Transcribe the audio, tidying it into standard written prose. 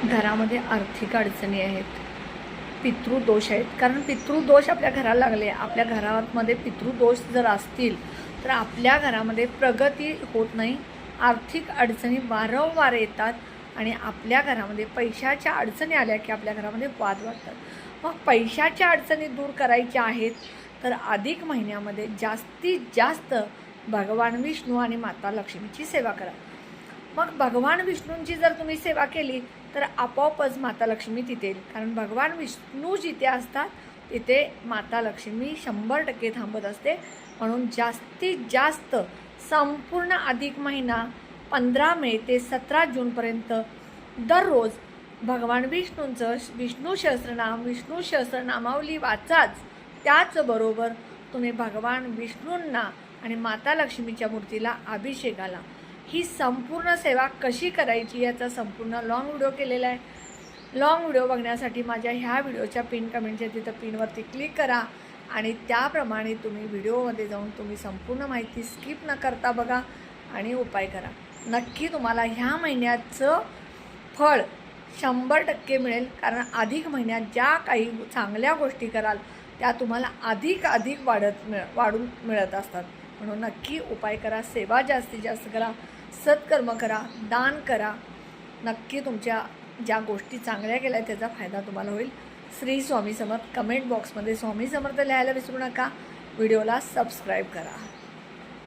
घरामध्ये आर्थिक अडचणी आहेत, पितृदोष आहेत. कारण पितृदोष आपल्या घराला लागले, आपल्या घरामध्ये पितृदोष जर असतील तर आपल्या घरामध्ये प्रगती होत नाही, आर्थिक अडचणी वारंवार येतात आणि आपल्या घरामध्ये पैशाच्या अडचणी आल्या की आपल्या घरामध्ये वाद वाढतात. मग पैशाच्या अडचणी दूर करायच्या आहेत तर अधिक महिन्यामध्ये जास्तीत जास्त भगवान विष्णू आणि माता लक्ष्मीची सेवा करा. मग भगवान विष्णूंची जर तुम्ही सेवा केली तर आपोआपच माता लक्ष्मी तिथे येईल. कारण भगवान विष्णू जिथे असतात तिथे माता लक्ष्मी 100% थांबत असते. म्हणून जास्तीत जास्त संपूर्ण अधिक महिना 15 मे ते 17 जूनपर्यंत दररोज भगवान विष्णूंचं विष्णू सहस्त्रनाम, विष्णू सहस्त्रनामावली वाचाच. त्याचबरोबर तुम्ही भगवान विष्णूंना आणि माता लक्ष्मीच्या मूर्तीला अभिषेकाला ही संपूर्ण सेवा कशी करायची याचा संपूर्ण लॉंग व्हिडिओ केलेला आहे. लॉंग व्हिडिओ बघण्यासाठी माझ्या ह्या व्हिडिओच्या पिन कमेंटच्या तिथं पिनवरती क्लिक करा आणि त्याप्रमाणे तुम्ही व्हिडिओमध्ये जाऊन तुम्ही संपूर्ण माहिती स्किप न करता बघा आणि उपाय करा. नक्की तुम्हाला ह्या महिन्याचं फळ 100% मिळेल. कारण अधिक महिन्यात ज्या काही चांगल्या गोष्टी कराल त्या तुम्हाला अधिक वाढून मिळत असतात. म्हणून नक्की उपाय करा, सेवा जास्तीत जास्त करा, सत्कर्म करा, दान करा. नक्की तुमच्या ज्या गोष्टी चांगल्या केल्या त्याचा फायदा तुम्हाला होईल. श्री स्वामी समर्थ. कमेंट बॉक्समध्ये स्वामी समर्थ लिहायला विसरू नका. व्हिडिओला सबस्क्राईब करा.